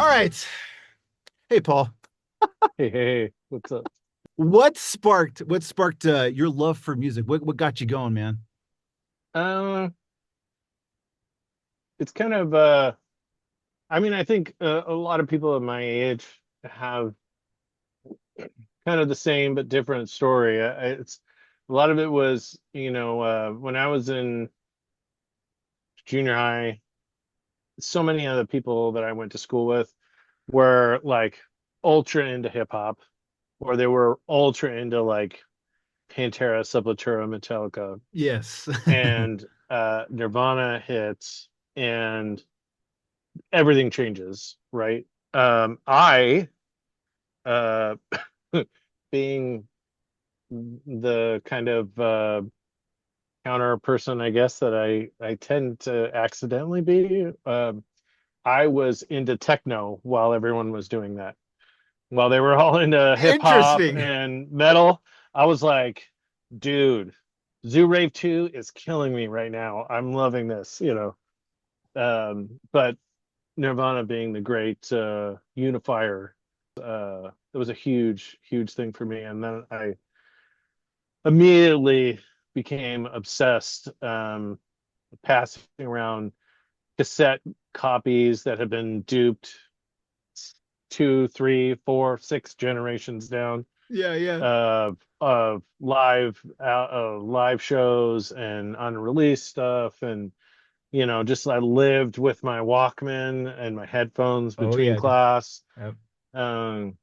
All right. Hey, Paul. Hey, what's up? What sparked your love for music? What got you going, man? Um, it's kind of I think a lot of people of my age have kind of the same but different story. It's a lot of it was, when I was in junior high, so many of the people that I went to school with were like ultra into hip hop, or they were ultra into like Pantera, Sepultura, Metallica, Yes. and Nirvana hits, and everything changes, right? I, uh, being the kind of counter person, I guess that I tend to accidentally be. I was into techno while everyone was doing that. While they were all into hip hop Interesting. and metal, I was like, dude, Zoo Rave 2 is killing me right now. I'm loving this. But Nirvana being the great unifier, it was a huge, huge thing for me. And then I immediately became obsessed, passing around cassette copies that had been duped two, three, four, six generations down Yeah, yeah. of live shows and unreleased stuff, and just I lived with my Walkman and my headphones Oh between yeah, dude. class. Yep. Um,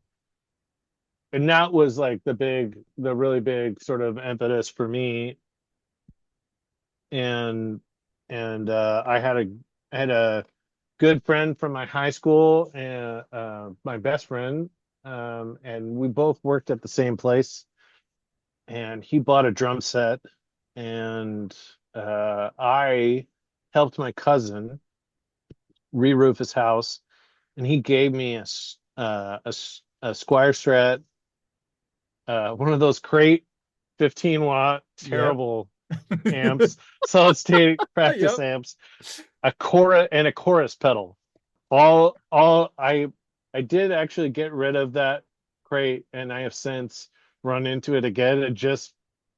and that was like the really big sort of impetus for me. And I had a good friend from my high school, and my best friend, and we both worked at the same place. And he bought a drum set, and I helped my cousin re-roof his house, and he gave me a Squire Strat, one of those crate 15-watt Yep. terrible amps, solid state practice Yep. amps, a chorus pedal. All I did actually get rid of that crate, and I have since run into it again and just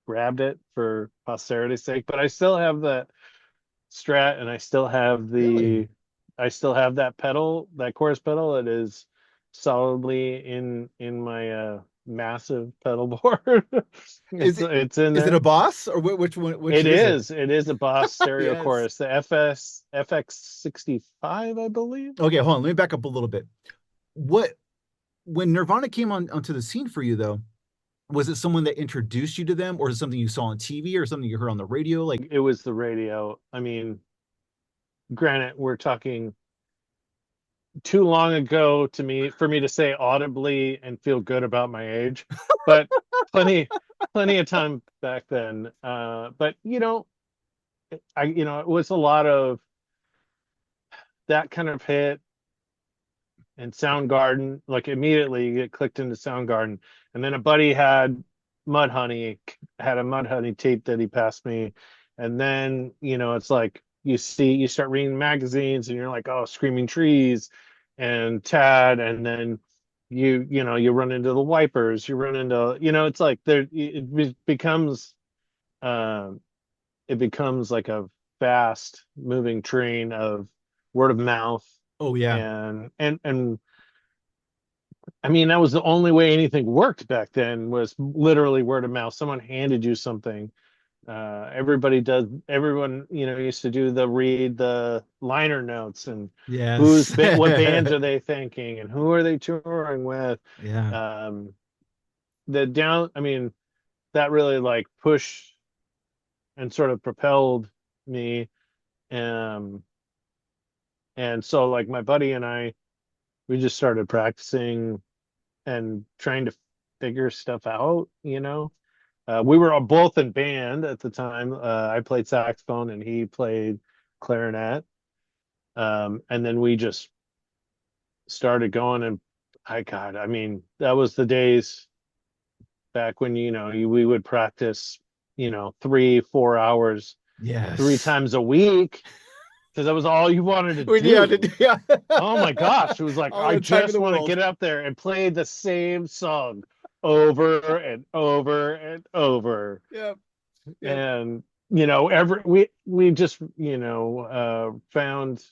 grabbed it for posterity's sake. But I still have the Strat, and Really? I still have that pedal, that chorus pedal. It is solidly in my massive pedal board. Is it It's in is it a there. boss or which one? Which is it? It is a Boss stereo Yes. chorus, the FX 65, I believe. Okay, hold on. Let me back up a little bit. What When Nirvana came onto the scene for you though, was it someone that introduced you to them, or is it something you saw on TV or something you heard on the radio? Like, It was the radio. I mean, granted, we're talking too long ago to me for me to say audibly and feel good about my age, but plenty plenty of time back then. But it was a lot of that kind of hit, and Soundgarden. Like immediately you get clicked into Soundgarden, and then a buddy had a Mudhoney tape that he passed me, and then it's like you start reading magazines, and you're like, oh, Screaming Trees and Tad, and then you run into the Wipers, you run into it's like um it becomes like a fast moving train of word of mouth. oh yeah. And I mean, that was the only way anything worked back then, was literally word of mouth. Someone handed you something. Everyone, used to do read the liner notes, and Yes. what bands are they thinking, and who are they touring with? Yeah. Um, I mean, that really like pushed and sort of propelled me. Um, and so like my buddy and I, we just started practicing and trying to figure stuff out. We were all both in band at the time. I played saxophone and he played clarinet. And then we just started going, and I mean, that was the days back when, we would practice, 3, 4 hours, three Yes. times a week. because that was all you wanted to Yeah, do. yeah. Oh my gosh. It was like, All I the time in just the want to world. get up there and play the same song over and over and over. Yep. Yep. And, you know, we just, found,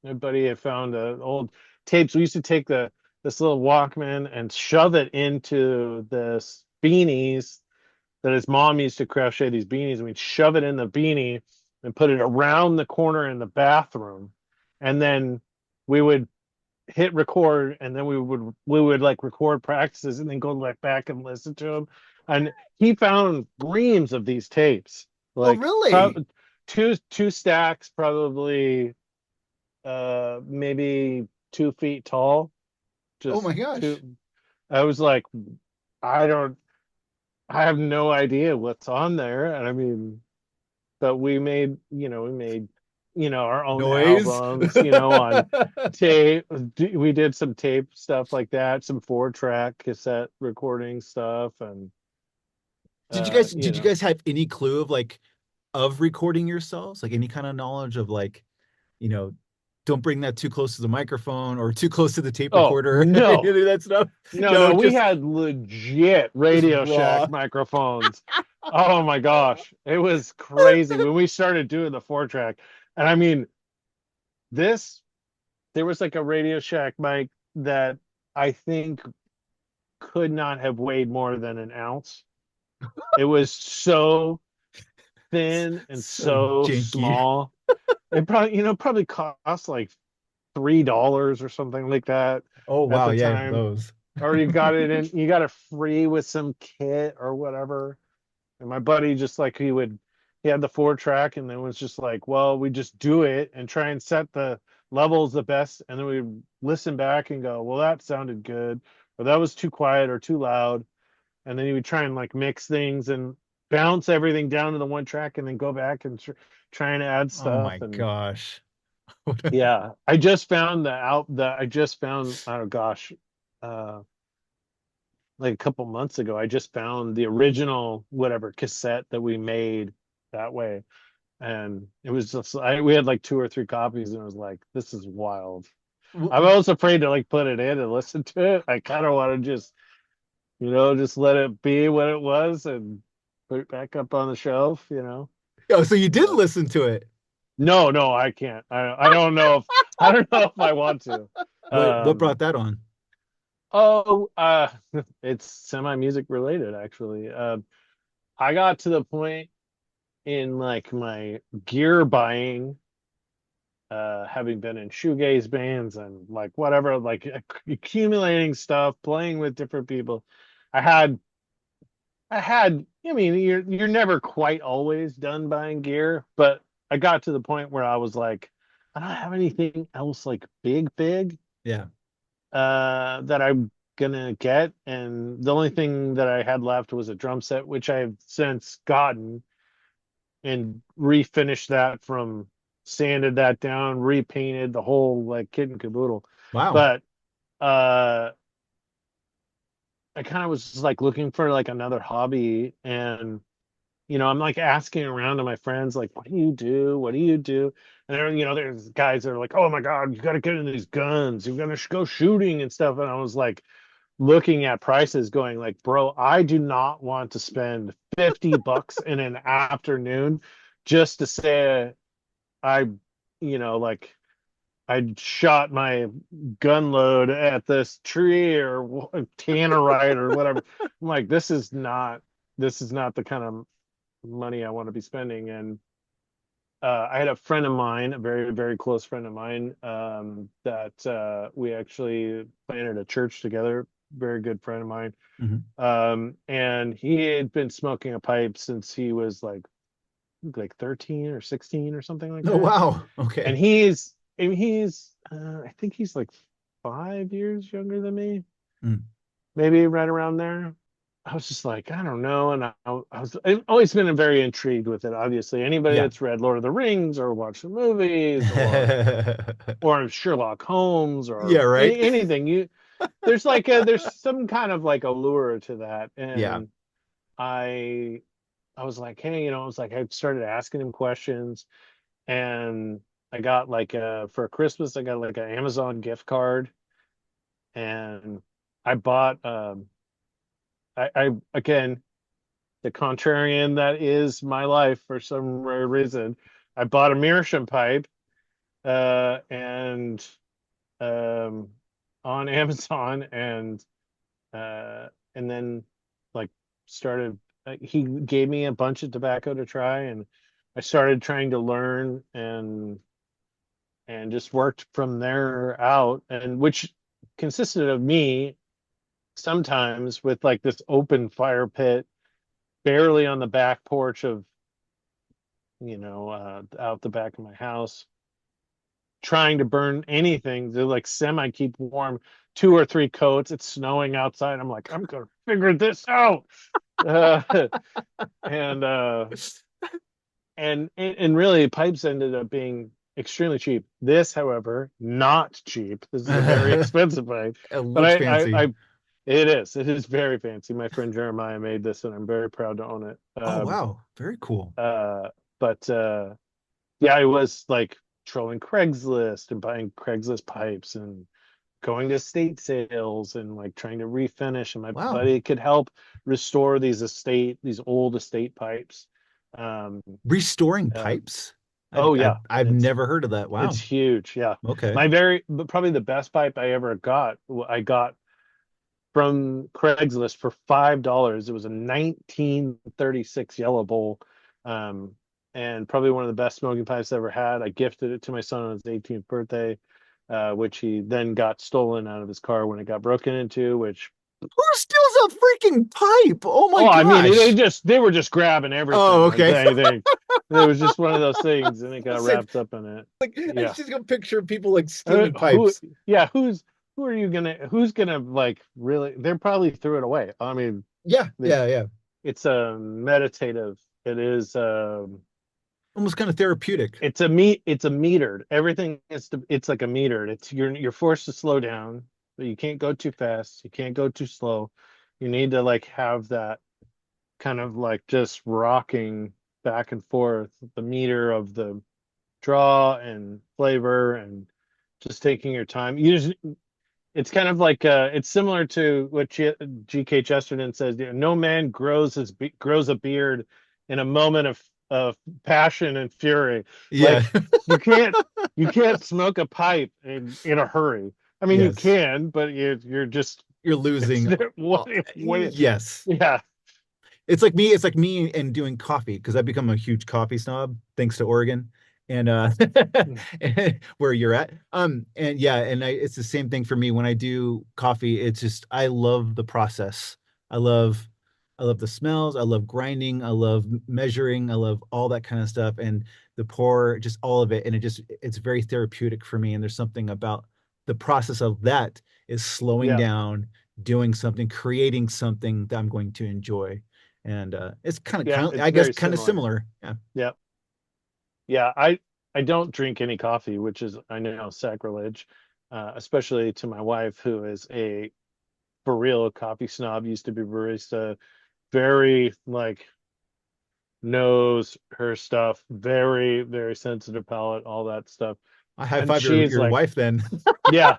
my buddy had found old tapes. We used to take this little Walkman and shove it into this beanies that his mom used to crochet these beanies, and we'd shove it in the beanie and put it around the corner in the bathroom. And then we would hit record, and then we would like record practices and then go like back and listen to them. And he found reams of these tapes, Oh, like really? two stacks, probably maybe 2 feet tall. Oh my Just two. gosh. I was like, I don't I have no idea what's on there. And I mean, but we made our own Noise. albums, on tape. We did some tape stuff like that, some 4-track cassette recording stuff, and Did you guys you did you know. guys have any clue of like of recording yourselves? Like any kind of knowledge of like, you know, don't bring that too close to the microphone or too close to the tape Oh recorder, any no, of that stuff? no, No, no, we had legit just Radio Shack raw. microphones. Oh my gosh, it was crazy when we started doing the 4-track. And I mean, this there was like a Radio Shack mic that I think could not have weighed more than an ounce. It was so thin and So so janky. small. It probably cost like $3 or something like that Oh at wow, the yeah, time. those. Or you got it free with some kit or whatever. And my buddy just like he had the 4-track, and then was just like, well, we just do it and try and set the levels the best, and then we listen back and go, well, that sounded good, or that was too quiet or too loud. And then you would try and like mix things and bounce everything down to the one track, and then go back and try and add Oh stuff. my And gosh. yeah, I just found, oh gosh, uh like a couple months ago, I just found the original whatever cassette that we made that way. And it was just we had like 2 or 3 copies, and it was like, this is wild. I W- was afraid to like put it in and listen to it. I kind of want to just let it be what it was and put it back up on the shelf. Oh, so you did But listen to it. no, no, I can't. I don't know if I don't know if I want to. What Um, brought that on? oh, it's semi-music related actually. I got to the point in like my gear buying, having been in shoegaze bands and like whatever, like accumulating stuff, playing with different people. I had I mean, you're never quite always done buying gear, but I got to the point where I was like, I don't have anything else like big Yeah. that I'm gonna get. And the only thing that I had left was a drum set, which I've since gotten and refinished that, from sanded that down, repainted the whole like kit and caboodle. Wow. But uh I kind of was just like looking for like another hobby. And I'm like asking around to my friends, like, what do you do? What do you do? And there's guys that are like, oh my God, you got to get into these guns. You're gonna go shooting and stuff. And I was like looking at prices, going like, bro, I do not want to spend $50 in an afternoon just to say I, like I shot my gun load at this tree or tannerite or whatever. I'm like, this is not the kind of money I want to be spending. And I had a friend of mine, a very, very close friend of mine, that we actually planted a church together. Very good friend of mine. Mhm. And he had been smoking a pipe since he was like 13 or 16 or something like Oh that. wow. And Okay. I think he's like 5 years younger than me, Mm. maybe right around there. I was just like, I don't know. And I've always been very intrigued with it. Obviously, anybody Yeah. that's read Lord of the Rings or watched the movies or Sherlock Holmes Yeah, or right? anything, there's some kind of like allure to that. Yeah. And I I was like, hey, I was like, I started asking him questions. And I got like for Christmas, I got like an Amazon gift card, and I bought I again, the contrarian that is my life for some rare reason. I bought a meerschaum pipe and um on Amazon, and then like started he gave me a bunch of tobacco to try, and I started trying to learn, and just worked from there out, and which consisted of me sometimes with like this open fire pit barely on the back porch of, out the back of my house, trying to burn anything to like semi keep warm, 2 or 3 coats. It's snowing outside. I'm like, I'm gonna figure this out. Uh, and and really pipes ended up being extremely cheap. This, however, not cheap. This is a very expensive pipe. It But looks fancy. it is very fancy. My friend Jeremiah made this, and I'm very proud to own it. Oh wow, very cool. Uh but yeah, I was like trolling Craigslist and buying Craigslist pipes and going to estate sales and like trying to refinish, and my Wow, buddy could help restore these old estate pipes. Um, restoring uh, pipes. oh yeah, I've never heard of that. it's Wow. huge. Yeah, Okay. but probably the best pipe I ever got, I got from Craigslist for $5. It was a 1936 Yellow Bowl, um, and probably one of the best smoking pipes I ever had. I gifted it to my son on his 18th birthday, which he then got stolen out of his car when it got broken into. Which, Who steals a freaking pipe? Oh my oh, I mean, gosh. they were just grabbing Oh, everything. Like okay. they it was just one of those things, and it I got said, wrapped up in it. like, I Yeah. just got a picture of people like stealing Who, pipes. yeah, who's gonna like really? They're probably threw it away. I mean, Yeah, it, yeah, yeah. it's a meditative. It is Almost kind of therapeutic. it's a metered. Everything it's like a metered. It's you're forced to slow down, but you can't go too fast. You can't go too slow. You need to like have that kind of like just rocking back and forth, the meter of the draw and flavor, and just taking your time. It's kind of like it's similar to what G.K. Chesterton says. No man grows a beard in a moment of passion and fury. Yeah. Like you can't you can't smoke a pipe in a hurry. I mean, you Yes. can, but you're just You're it's losing. what all- what yes. yeah. It's like me and doing coffee because I've become a huge coffee snob thanks to Oregon and where you're at. And yeah, and it's the same thing for me when I do coffee. It's just I love the process. I love I love the smells, I love grinding, I love measuring, I love all that kind of stuff and the pour, just all of it. And it's very therapeutic for me. And there's something about the process of that is slowing Yeah, down, doing something, creating something that I'm going to enjoy and it's yeah, I it's guess very kind of similar. similar. Yeah. Yeah, yeah. I don't drink any coffee, which is, I know, sacrilege, especially to my wife, who is a for real coffee snob. Used to be barista, very like knows her stuff, very very sensitive palate, all that stuff. I high And five she's your like, wife then. yeah.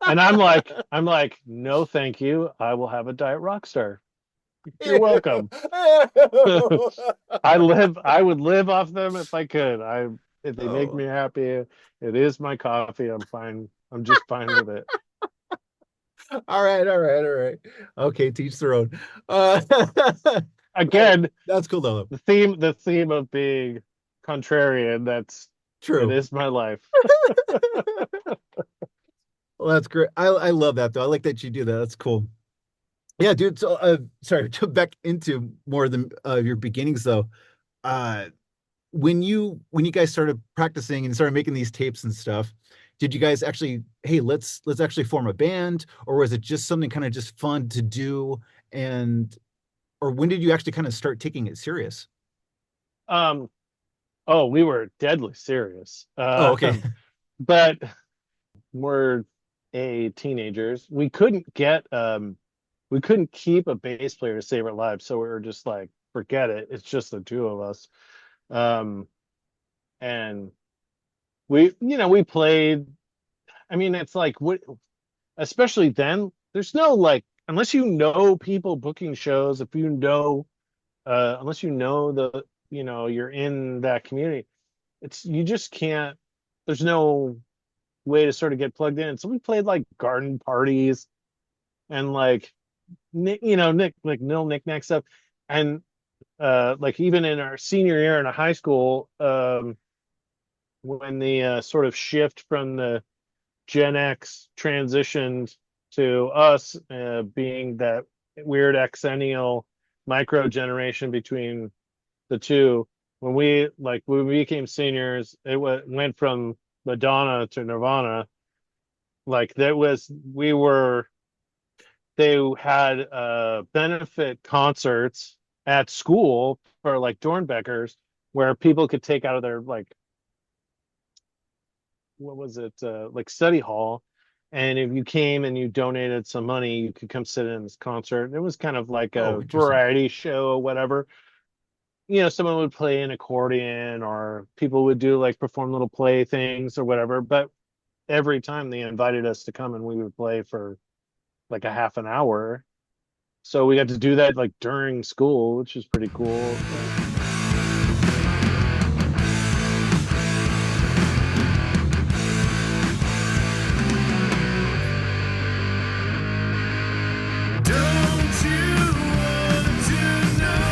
And I'm like, no, thank you. I will have a Diet Rockstar. You're welcome. I would live off them if I could. If they make Oh, me happy, it is my coffee. I'm fine. I'm just fine with it. all right, all right, all right. Okay, teach their own. I, Again, that's cool though. the theme of being contrarian, it True. is my life. Well, that's great. I love that though. I like that you do that. That's cool. Yeah, dude. So, sorry, to back into more of the your beginnings though. Uh, when you guys started practicing and started making these tapes and stuff, did you guys actually, hey, let's actually form a band, or was it just something kind of just fun to do? And or when did you actually kind of start taking it serious? Um, oh, we were deadly serious. Oh, okay. But we're teenagers. We couldn't keep a bass player to save our lives, so we were just like, forget it. It's just the two of us. Um, and we played. I mean, it's like what, especially then, there's no like, unless you know people booking shows, if you know, unless you know you're in that community, you just can't, there's no way to sort of get plugged in. So we played like garden parties and like, like little knickknack stuff. And like even in our senior year in a high school, when the sort of shift from the Gen X transitioned to us being that weird exennial micro generation between the two. When we became seniors, went from Madonna to Nirvana. Like that was we were they had benefit concerts at school for like Dornbeckers where people could take out of their like what was it like study hall, and if you came and you donated some money you could come sit in this concert. It was kind of like Oh, a interesting. variety show or whatever. Someone would play an accordion or people would do like perform little play things or whatever, but every time they invited us to come and we would play for like a half an hour, so we got to do that like during school, which is pretty cool. Don't you want to know?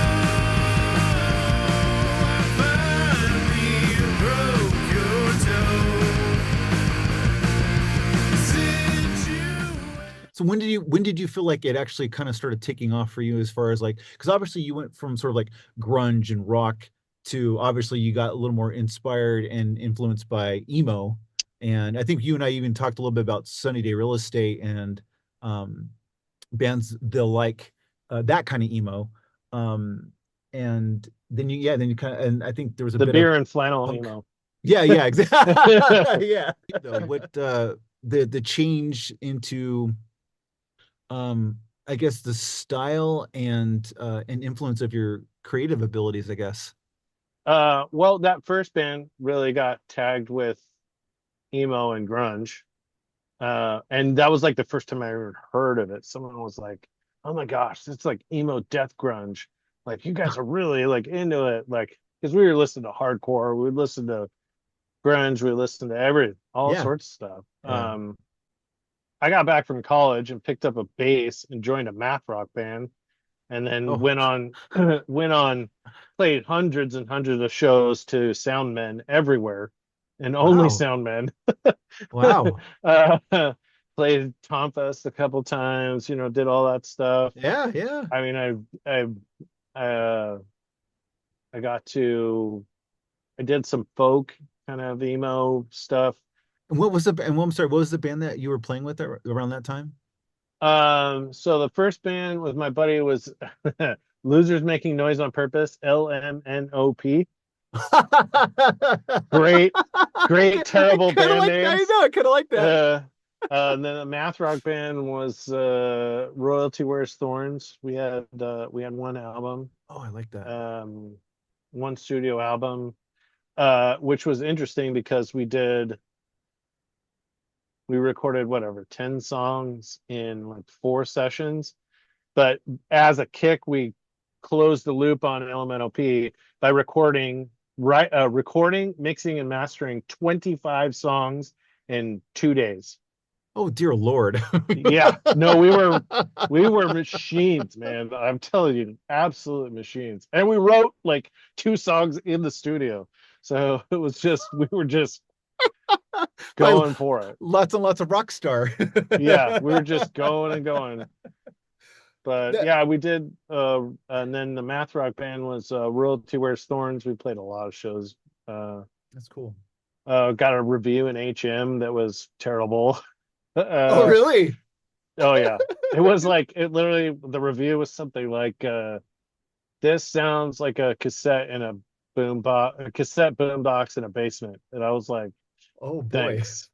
I finally broke your toe. So when did you feel like it actually kind of started taking off for you as far as like, because obviously you went from sort of like grunge and rock to obviously you got a little more inspired and influenced by emo. And I think you and I even talked a little bit about Sunny Day Real Estate and um, bands they'll like that kind of emo. Um, and then you kind of, and I think there was a The bit of beer and flannel punk. Yeah, exactly. Yeah. What the change into I guess the style and influence of your creative abilities, I guess. Well, that first band really got tagged with emo and grunge. And that was like the first time I ever heard of it. Someone was like, "Oh my gosh, it's like emo death grunge. Like you guys are really like into it." Like because we were listening to hardcore, we would listen to grunge, we listened to all Yeah, sorts of stuff. yeah. I got back from college and picked up a bass and joined a math rock band, and then Oh, went on, played hundreds and hundreds of shows to sound men everywhere, and only wow. sound men. Wow. uh, Played Tom Fest a couple times, did all that stuff. Yeah, yeah. I mean, uh, I got to, I did some folk kind of emo stuff. I'm sorry, what was the band that you were playing with around that time? So the first band with my buddy was Losers Making Noise on Purpose, LMNOP. Great, great, I terrible kind of band like that. I names. know, I kind of like that. Uh, and then the math rock band was Royalty Wears Thorns. We had one album, Oh, I like that. um, one studio album, which was interesting because we recorded whatever 10 songs in like 4 sessions, but as a kick, we closed the loop on LMNOP by recording, mixing, and mastering 25 songs in 2 days. Oh, dear Lord. Yeah, no, we were machines, man. I'm telling you, absolute machines. And we wrote like 2 songs in the studio, so it was just we were just By going for it. lots and lots of rock star. Yeah, we were just going and going. But That, yeah, we did. And then the math rock band was Royalty Wears Thorns. We played a lot of shows. Uh, that's cool. got a review in HM that was terrible. Oh, really? Oh yeah, it was like it literally. The review was something like, "This sounds like a cassette in a cassette boom box in a basement," and I was like, Oh boy. "Thanks,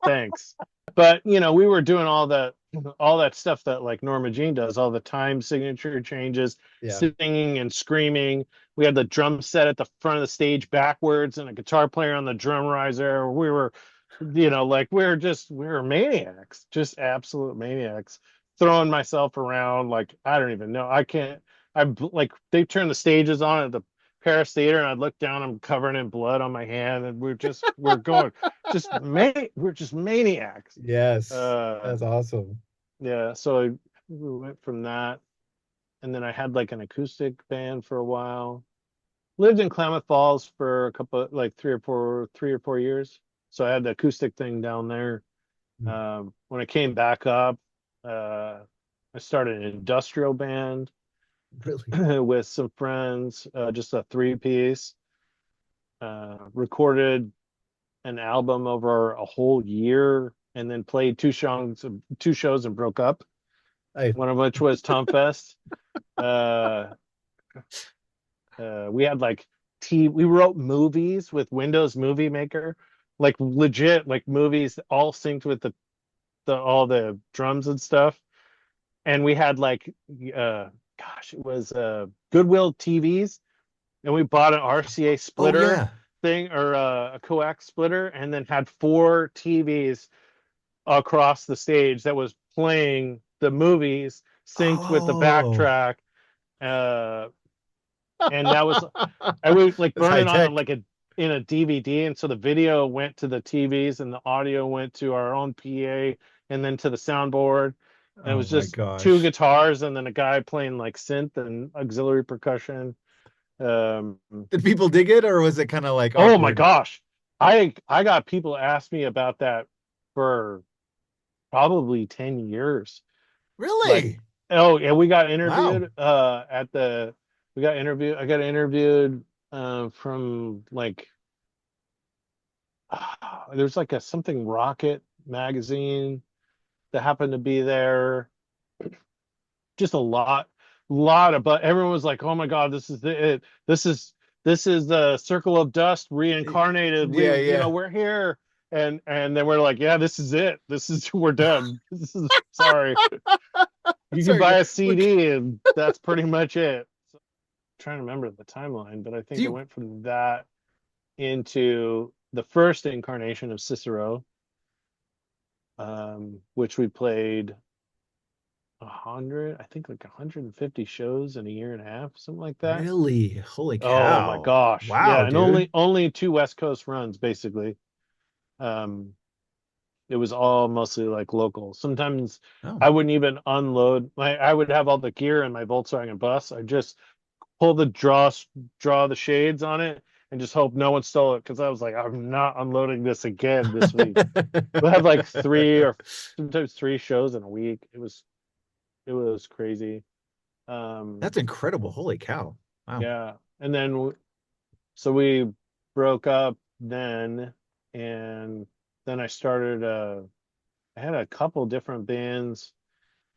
thanks." But we were doing all the all that stuff that like Norma Jean does, all the time signature changes, Yeah. singing and screaming. We had the drum set at the front of the stage backwards and a guitar player on the drum riser. We were, like we were maniacs, just absolute maniacs, throwing myself around like I don't even know. I can't. Like they turned the stages on at the Paris Theater, and I'd look down, I'm covered in blood on my hand, and we're going we're just maniacs. Yes. Uh, That's awesome. yeah, so we went from that, and then I had like an acoustic band for a while. Lived in Klamath Falls for a couple, like 3 or 4 years. So I had the acoustic thing down there. Mm. When I came back up, I started an industrial band Really? with some friends, just a three-piece. Recorded an album over a whole year, and then played two shows and broke up. I One of which was Tom Fest. Uh, we had like we wrote movies with Windows Movie Maker, like legit like movies all synced with the all the drums and stuff. And we had like gosh, it was Goodwill TVs, and we bought an RCA oh splitter yeah. thing, or a coax splitter, and then had four TVs across the stage that was playing the movies synced with the Oh. backtrack. Uh, and that was I would like That's burn high it on tech. like in a DVD, and so the video went to the TVs and the audio went to our own PA and then to the soundboard. And it Oh was my just two gosh. guitars and then a guy playing like synth and auxiliary percussion. Um, Did people dig it or was it kind of like oh my awkward? gosh, I got people ask me about that for probably 10 years. Like, Really? oh yeah, we got Wow. interviewed at the we got interviewed I got interviewed from like there's like a something Rocket magazine that happened to be there. Just a lot of, but everyone was like, oh my god, this is it, this is the Circle of Dust reincarnated. Yeah, yeah. We're here. And then we're like, yeah, this is it, this is we're done. This is sorry. You can Sorry. buy a Look, CD and that's pretty much it. So, trying to remember the timeline, but I do think it you went from that into the first incarnation of Cicero, which we played 100, I think like 150 shows in a year and a half, something like that. really? Holy Oh my cow. gosh. Wow, Yeah, and dude. only two West Coast runs basically. Um, it was all mostly like local. Sometimes Oh. I wouldn't even unload. I would have all the gear in my Volkswagen bus. I just pull the draw the shades on it and just hope no one stole it, because I was like, I'm not unloading this again this week. We'll have like three or sometimes three shows in a week. It was crazy. Um, That's incredible. Holy cow. Wow. yeah. And then so we broke up then, and then I had a couple different bands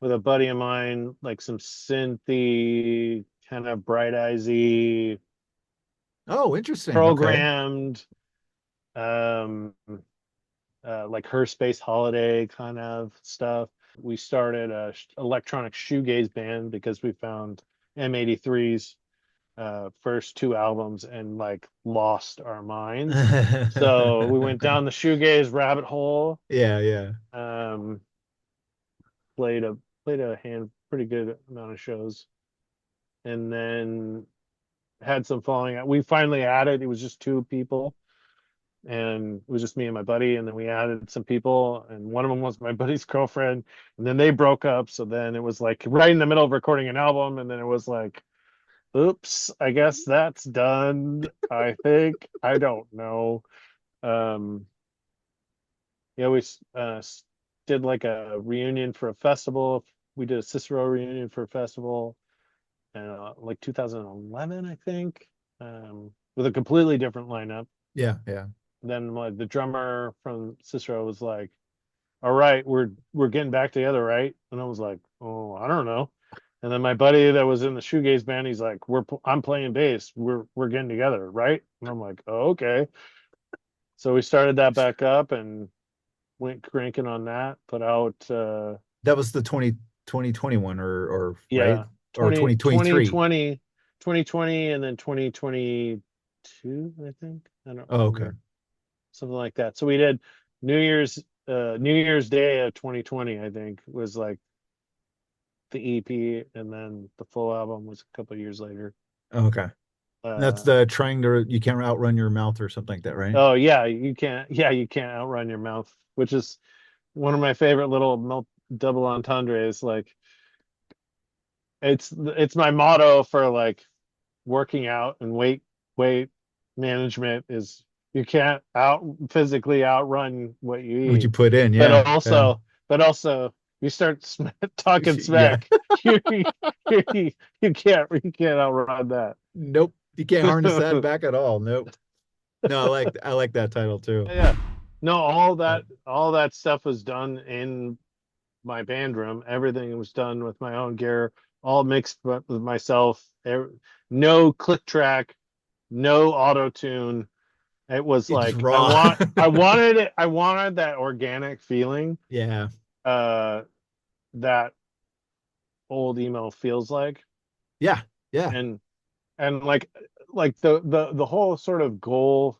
with a buddy of mine, like some synthy, kind of bright eyesy, Oh, interesting. Okay. programmed, um, like Her Space Holiday kind of stuff. We started a electronic shoegaze band because we found M83's first two albums and like lost our minds. So we went down the shoegaze rabbit hole. Yeah, yeah. Um, played a pretty good amount of shows, and then had some falling out. We finally added. It was just two people, and it was just me and my buddy. And then we added some people, and one of them was my buddy's girlfriend. And then they broke up. So then it was like right in the middle of recording an album, and then it was like, oops, I guess that's done. I think I don't know. Um, yeah, we did like a reunion for a festival. We did a Cicero reunion for a festival, like 2011, I think, with a completely different lineup. Yeah, yeah. Then like the drummer from Cicero was like, "All right, we're getting back together, right?" And I was like, "Oh, I don't know." And then my buddy that was in the shoegaze band, he's like, I'm playing bass. We're getting together, right?" And I'm like, "Oh, okay." So we started that back up and went cranking on that. Put out That was the 2021 or right? Yeah, Or 20 2023. 2020 and then 2022, I think. I don't Oh, okay. remember. Something like that. So we did New Year's Day of 2020, I think, was like the EP, and then the full album was a couple of years later. Okay. That's Uh, the trying to you can't outrun your mouth or something like that, right? oh yeah, you can't outrun your mouth, which is one of my favorite little double entendres. Like it's my motto for like working out and weight management is you can't out physically outrun what you Would you eat, put in? but Yeah. Yeah. also you start talking Yeah. smack, you, you can't outrun that. Nope. You can't harness that back at all. Nope. No, I like that title too. Yeah, no, Uh, all that stuff was done in my band room. Everything was done with my own gear, all mixed with myself. No click track, no auto tune. It was it's just like raw. I wanted that organic feeling Yeah. uh that old emo feels like. Yeah. Yeah. And like the whole sort of goal,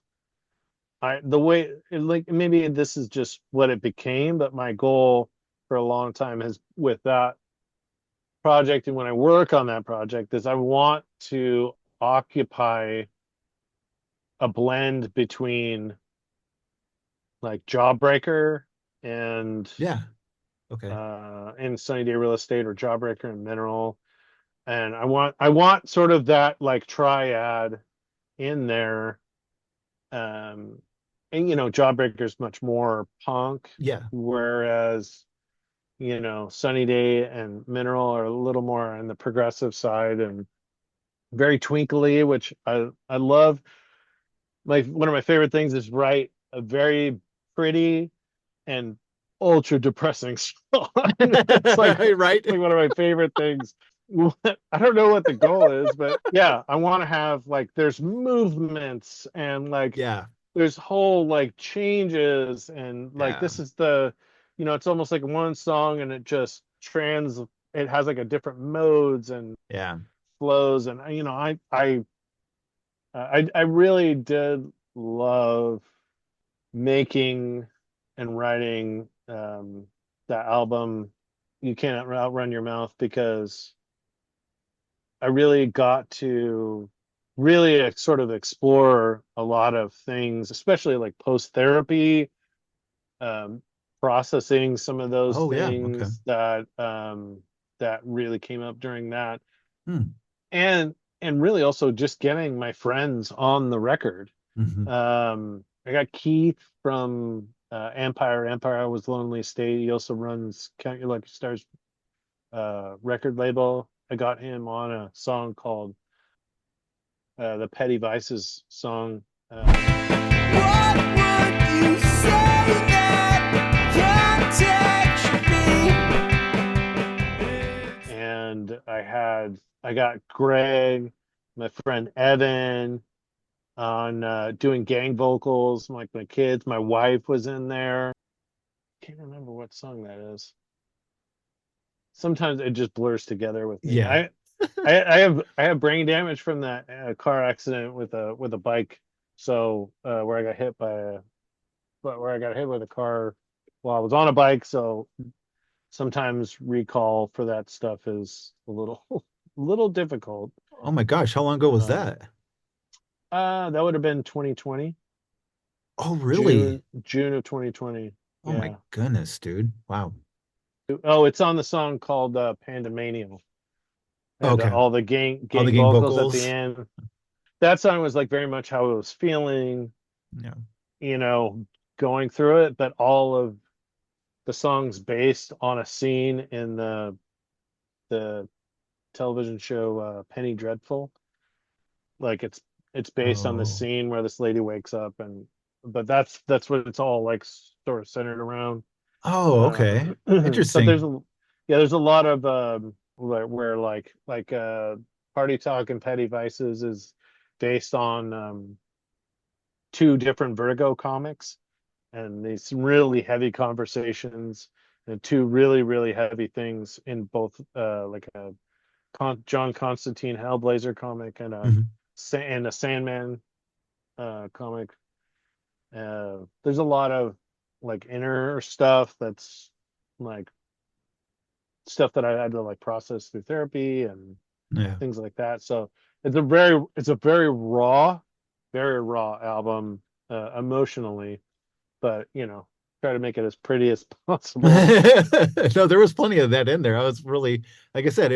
I the way like maybe this is just what it became, but my goal for a long time has with that project and when I work on that project is I want to occupy a blend between like Jawbreaker and Yeah. Okay. Sunny Day Real Estate or Jawbreaker and Mineral. And I want sort of that like triad in there. And Jawbreaker's much more punk, Yeah. whereas Sunny Day and Mineral are a little more on the progressive side and very twinkly, which I love. Like one of my favorite things is write a very pretty and ultra depressing song. It's Right. like one of my favorite things. I don't know what the goal is, but yeah, I want to have like there's movements and like Yeah. there's whole like changes and like Yeah. this is it's almost like one song and it has like a different modes and Yeah. flows and I really did love making and writing that album You Can't Outrun Your Mouth because I really got to really sort of explore a lot of things, especially like post therapy, um, processing some of those Oh yeah. Okay. things that really came up during that, Hmm. and really also just getting my friends on the record. Hmm. I got Keith from Empire. Empire was Lonely State. He also runs Count Your Lucky Stars record label. I got him on a song called the Petty Vices song. What would you say that context be? And I got Greg, my friend Evan on doing gang vocals, like my kids. My wife was in there. Can't remember what song that is. Sometimes it just blurs together with me. Yeah. I have brain damage from that car accident with a bike. So where I got hit where I got hit with a car while I was on a bike. So sometimes recall for that stuff is a little little difficult. Oh my gosh, how long ago was Um, that? that would have been 2020, Oh, really? June of 2020. Oh my Yeah. goodness, dude. Wow. Oh, it's on the song called Pandemonium. And Okay. all the All the gang gang vocals at the vocals. end. That song was like very much how I was feeling, Yeah. you know, going through it, but all of the songs based on a scene in the television show Penny Dreadful. Like it's based on the Oh. scene where this lady wakes up and but that's what it's all like sort of centered around. Oh, okay. But Interesting. there's a lot of where Party Talk and Petty Vices is based on two different Vertigo comics and these really heavy conversations and two really, really heavy things in both like a John Constantine Hellblazer comic and Mhm. a Sandman comic. There's a lot of like inner stuff that's like stuff that I had to like process through therapy and Yeah. things like that. So it's a very raw album emotionally, but try to make it as pretty as possible. No, there was plenty of that in there. I was really, like I said,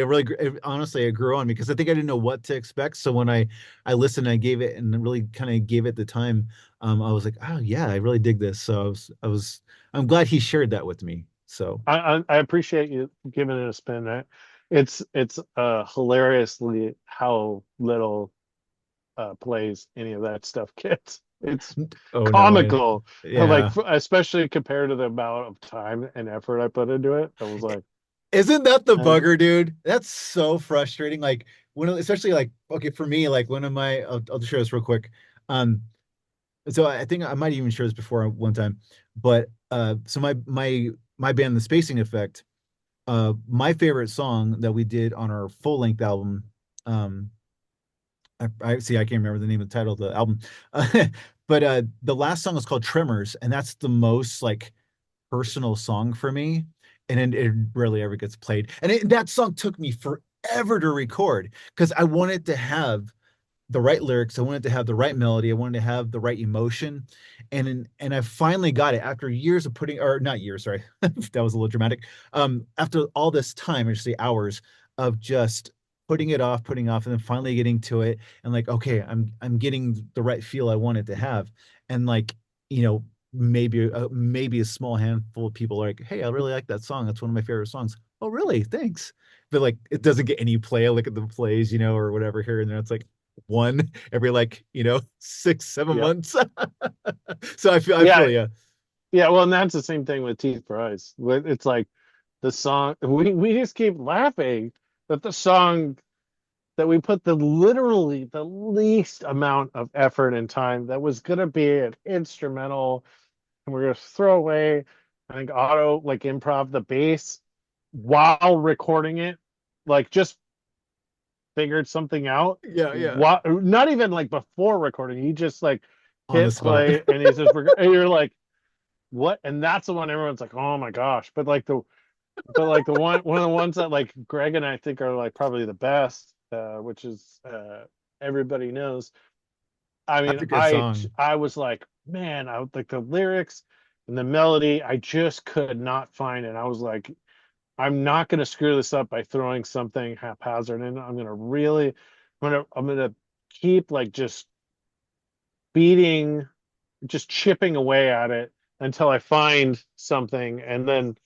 honestly, it grew on me because I think I didn't know what to expect. So when I listened, I gave it and really kind of gave it the time. I was like, oh yeah, I really dig this. So I'm glad he shared that with me. So I appreciate you giving it a spin. It's hilariously how little plays any of that stuff gets. It's oh no, comical, like yeah. especially compared to the amount of time and effort I put into it. I was like, Isn't that the uh, bugger, dude? That's so frustrating. Like especially like, okay, for me, like one of my, I'll just share this real quick. Um, so I think I might even share this before one time, but so my band, The Spacing Effect, my favorite song that we did on our full length album, um, I see, I can't remember the name of the title of the album, but the last song is called Tremors, and that's the most like personal song for me, and it rarely ever gets played. And that song took me forever to record because I wanted to have the right lyrics, I wanted to have the right melody, I wanted to have the right emotion, and I finally got it after years of putting, or not years, sorry, that was a little dramatic. After all this time, actually hours of just putting off, and then finally getting to it, and like, okay, I'm getting the right feel I wanted to have, and like, maybe a small handful of people are like, hey, I really like that song. That's one of my favorite songs. Oh, really? Thanks. But like, it doesn't get any play. I look at the plays, or whatever here and there. It's like one every like 6, 7 yeah, months. So I yeah, feel yeah. yeah. Well, and that's the same thing with Teeth for Eyes. It's like the song we just keep laughing that the song that we put literally the least amount of effort and time that was gonna be an instrumental, and we're gonna throw away, I think, auto like improv the bass while recording it, like just figured something out. Yeah, yeah. What? Not even like before recording. He just like On the hit spot. play and he's just and you're like, what? And that's the one everyone's like, oh my gosh. But like the one of the ones that like Greg and I think are like probably the best, which is everybody knows. I mean, That's a good song. I was like, man, I like the lyrics and the melody. I just could not find it. I was like, I'm not going to screw this up by throwing something haphazard in. I'm going to keep like just beating, just chipping away at it until I find something. And then,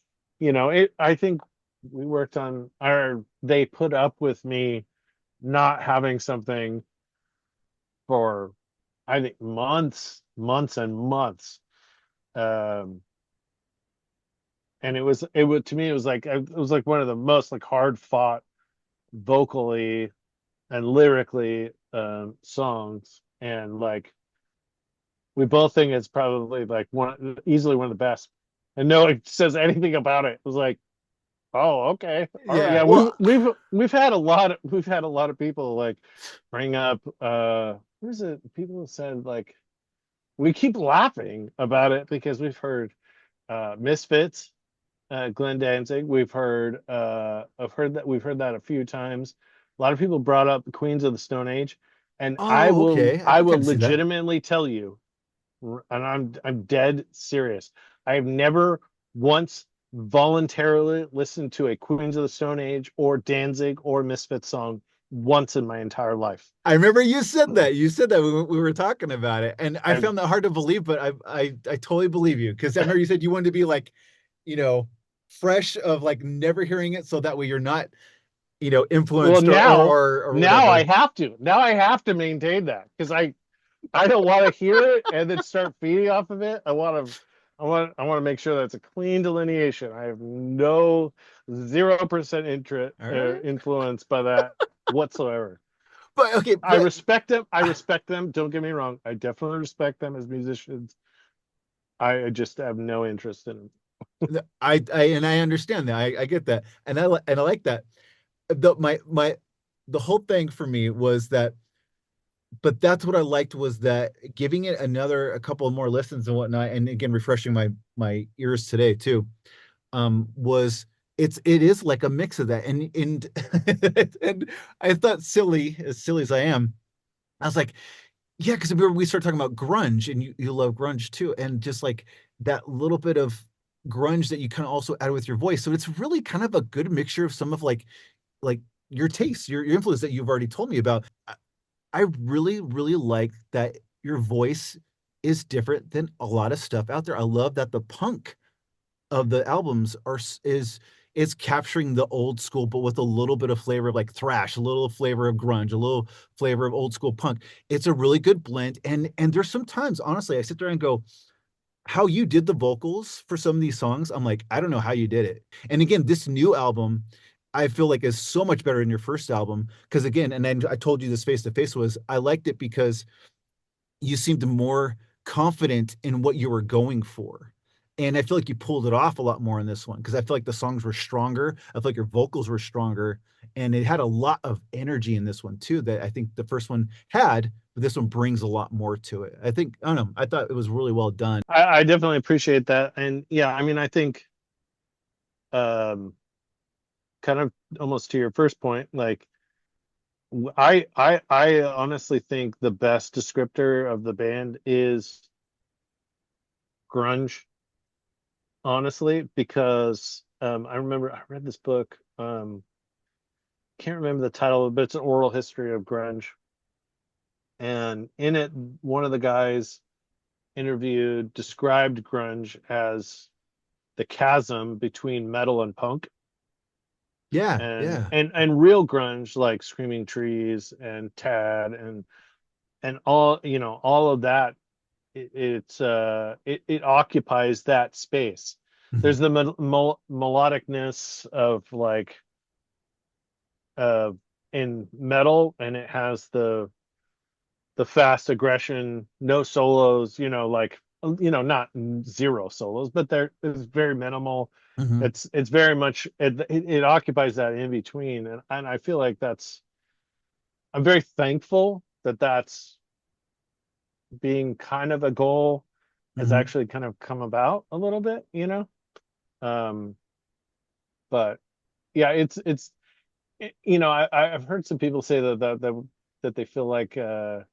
I think we worked on, or they put up with me not having something for, I think, months and months. Um, and it was to me, it was like one of the most like hard fought vocally and lyrically songs, and like we both think it's probably like easily one of the best, and no one says anything about it. It was like, oh, okay, all right, Yeah. yeah. Well, We've had a lot of people like bring up what is it, people have said like we keep laughing about it because we've heard Misfits, Glenn Danzig. We've heard that a few times. A lot of people brought up the Queens of the Stone Age, and I oh, will okay. I I can kind will of see that. legitimately tell you, and I'm dead serious. I have never once voluntarily listened to a Queens of the Stone Age or Danzig or Misfits song once in my entire life. I remember you said that. You said that when we were talking about it, and I And found that hard to believe, but I totally believe you because I remember you said you wanted to be like, you know, fresh of like never hearing it, so that way you're not, well, influenced or now now I whatever. have to. Now I have to maintain that because I don't want to hear it and then start feeding off of it. I want to make sure that's a clean delineation. I have no 0% interest All right. influence by that whatsoever. But okay, I but respect them. I respect them. Don't get me wrong. I definitely respect them as musicians. I just have no interest in them. I understand that. I get that. And I like that. The whole thing for me was that, but that's what I liked, was that giving it a couple of more listens and whatnot, and again refreshing my ears today too, was it is like a mix of that. And and I thought, as silly as I am, I was like, yeah, because remember we started talking about grunge, and you love grunge too, and just like that little bit of grunge that you kind of also add with your voice. So it's really kind of a good mixture of some of like your tastes, your influence that you've already told me about. I really, really like that your voice is different than a lot of stuff out there. I love that the punk of the albums is capturing the old school, but with a little bit of flavor of like thrash, a little flavor of grunge, a little flavor of old school punk. It's a really good blend. And there's sometimes, honestly, I sit there and go, how you did the vocals for some of these songs, I'm like, I don't know how you did it. And again, this new album, I feel like is so much better than your first album. Because again, and then I told you this face to face, was I liked it because you seemed more confident in what you were going for. And I feel like you pulled it off a lot more in this one, because I feel like the songs were stronger. I feel like your vocals were stronger, and it had a lot of energy in this one too that I think the first one had, but this one brings a lot more to it. I think, I don't know, I thought it was really well done. I definitely appreciate that. And yeah, I mean, I think um kind of almost to your first point, like I honestly think the best descriptor of the band is grunge, honestly, because I remember I read this book, can't remember the title, but it's an oral history of grunge. And in it, one of the guys interviewed described grunge as the chasm between metal and punk. Yeah, and yeah. and real grunge like Screaming Trees and Tad and all, all of that, it occupies that space. Mhm. There's the melodicness of like uh in metal, and it has the fast aggression, no solos, like, not zero solos, but it's very minimal. Mhm. It's very much it occupies that in between, and I feel like I'm very thankful that that's being kind of a goal has Mhm. actually kind of come about a little bit. Um, but yeah, I've heard some people say that they feel like I've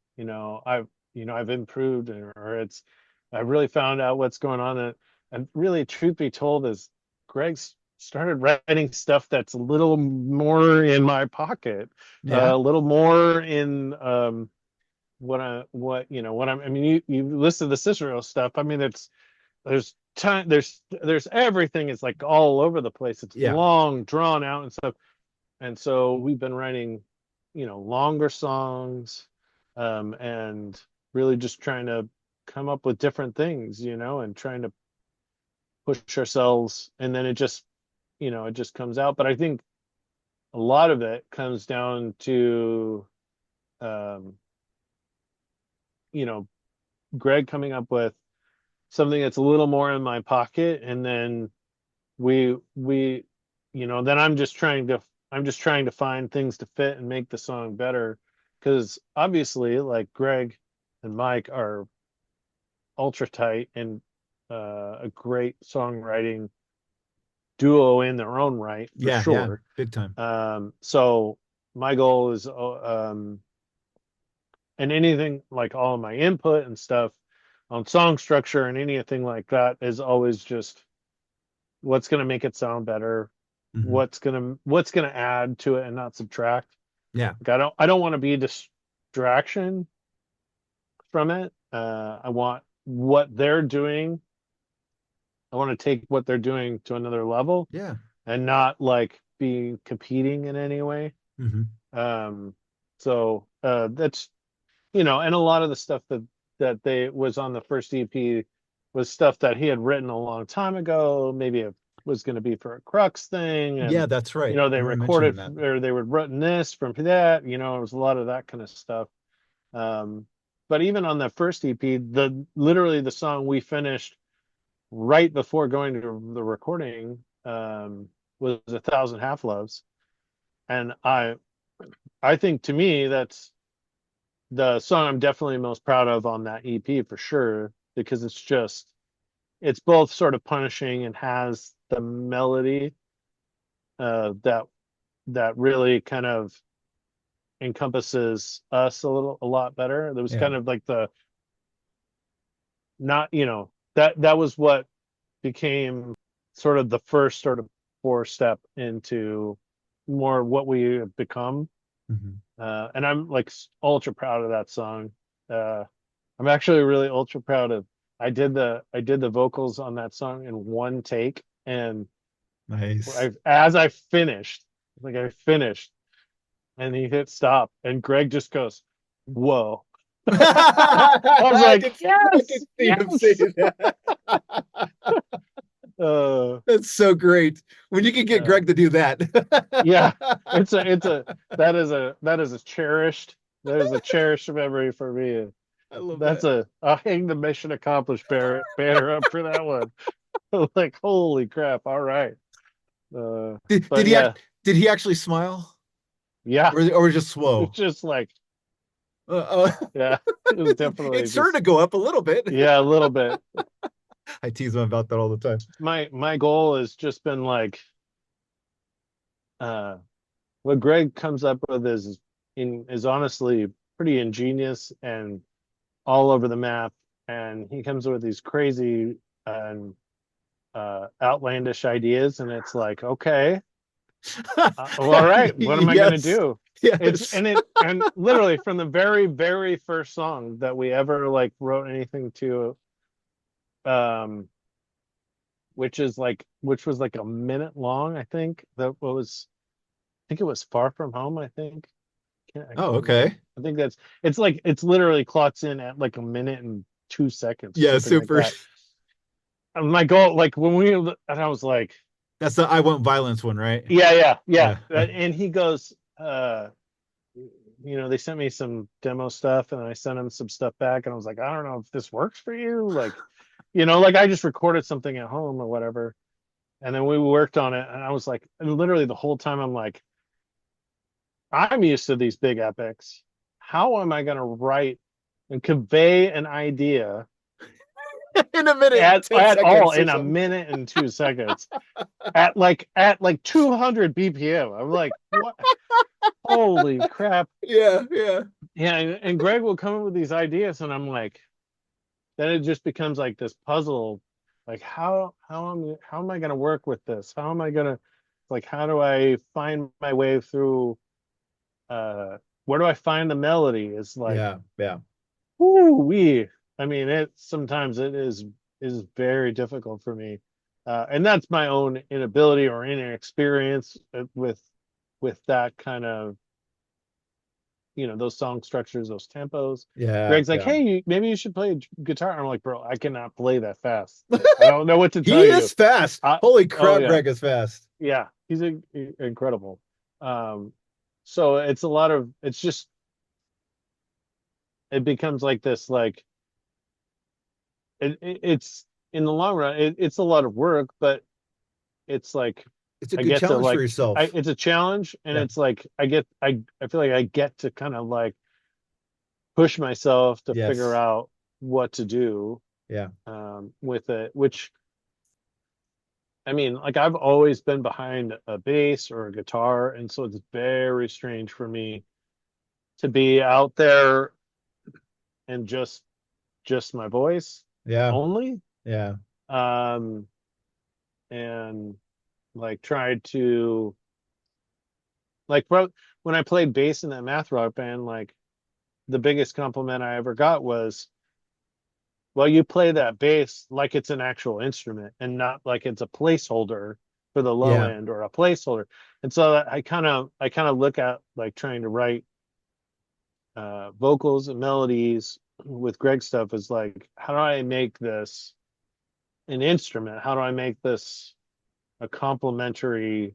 improved, or I really found out what's going on, and really, truth be told, is Greg's started writing stuff that's a little more in my pocket, Yeah. a little more in I mean, you listen to the Cicero stuff. I mean, there's time, there's everything is like all over the place. It's Yeah. long, drawn out and stuff. And so we've been writing, longer songs, and really just trying to come up with different things, and trying to push ourselves. And then it just comes out. But I think a lot of it comes down to, um, you know, Greg coming up with something that's a little more in my pocket, and then we then I'm just trying to find things to fit and make the song better, because obviously, like, Greg and Mike are ultra tight and a great songwriting duo in their own right, for Yeah, yeah. sure. Big time. So my goal is, and anything, like all of my input and stuff on song structure and anything like that, is always just what's going to make it sound better, Mhm. what's going to add to it and not subtract. Yeah. Like, I don't want to be a distraction from it. I want what they're doing. I want to take what they're doing to another level, Yeah. and not like being competing in any way. Mhm. Um, so that's and a lot of the stuff that they was on the first EP was stuff that he had written a long time ago. Maybe it was going to be for a Crux thing, Yeah, and that's right. I they remember mentioning recorded, that. or they were written this from that. It was a lot of that kind of stuff. But even on that first EP, literally the song we finished right before going to the recording was 1,000 Half Loves, and I think to me that's the song I'm definitely most proud of on that EP for sure, because it's both sort of punishing and has the melody that really kind of encompasses us a lot better. There was Yeah. kind of like the not, that was what became sort of the first sort of four step into more what we have become. Mhm. And I'm like ultra proud of that song. I'm actually really ultra proud of. I did the vocals on that song in one take, and Nice. as I finished, like I finished, and he hit stop, and Greg just goes, "Whoa!" I was I like, can, I "Yes, can see him yes." saying that. Uh, That's so great. When you can get uh, Greg to do that. yeah, it's a that is a cherished memory for me. I love That's that. I'll hang the mission accomplished banner up for that one. Like, holy crap. All right. Did, But did he yeah, act, did he actually smile? yeah. Or just It's slow? just like, Uh, yeah, it was definitely it's starting just, to go up a little bit. yeah, a little bit. I tease him about that all the time. My goal has just been like, uh, what Greg comes up with is honestly pretty ingenious and all over the map. And he comes with these crazy and outlandish ideas, and it's like, okay, well, all right, what am I going to Yes. do? It's Yes. and literally from the very very first song that we ever like wrote anything to, um, which was like a minute long, I think. I think it was Far From Home. I Oh, can't remember. okay. I think it's literally clocks in at like a minute and 2 seconds or Yeah, something like super. that. And my goal, like and I was like, That's the I Want Violence one, right? yeah, yeah, yeah. Yeah. And he goes, they sent me some demo stuff, and I sent him some stuff back, and I was like, I don't know if this works for you. Like, like I just recorded something at home or whatever. And then we worked on it, and I was like, and literally the whole time I'm like, I'm used to these big epics. How am I going to write and convey an idea In a minute and at 10 at all seconds or in a something. minute and 2 seconds at like 200 BPM? I'm like, what? Holy crap. Yeah, yeah. Yeah, and Greg will come up with these ideas, and I'm like, then it just becomes like this puzzle. Like, how am I going to work with this? How am I going to, like, how do I find my way through? Where do I find the melody? Is like, Yeah, yeah. whoo wee. I mean, it sometimes it is very difficult for me, and that's my own inability or inexperience with that kind of, those song structures, those tempos. Yeah, Greg's like, yeah. hey, maybe you should play guitar. I'm like, bro, I cannot play that fast. Like, I don't know what to He tell you. is fast. Holy Oh crap, yeah, Greg is fast. yeah, he's incredible. So it becomes like this, like it's in the long run, it's a lot of work, but it's like It's a I good get to challenge for like yourself. it's a challenge, and Yeah. it's like I feel like I get to kind of like push myself to figure Yes. out what to do Yeah. with it, which I mean, like I've always been behind a bass or a guitar, and so it's very strange for me to be out there and just my voice Yeah. only. Yeah. Um, and like tried to when I played bass in that math rock band, like the biggest compliment I ever got was, well, you play that bass like it's an actual instrument and not like it's a placeholder for the low Yeah. end or a placeholder. And so I kind of look at like trying to write vocals and melodies with Greg stuff is like, how do I make this an instrument? How do I make this a complementary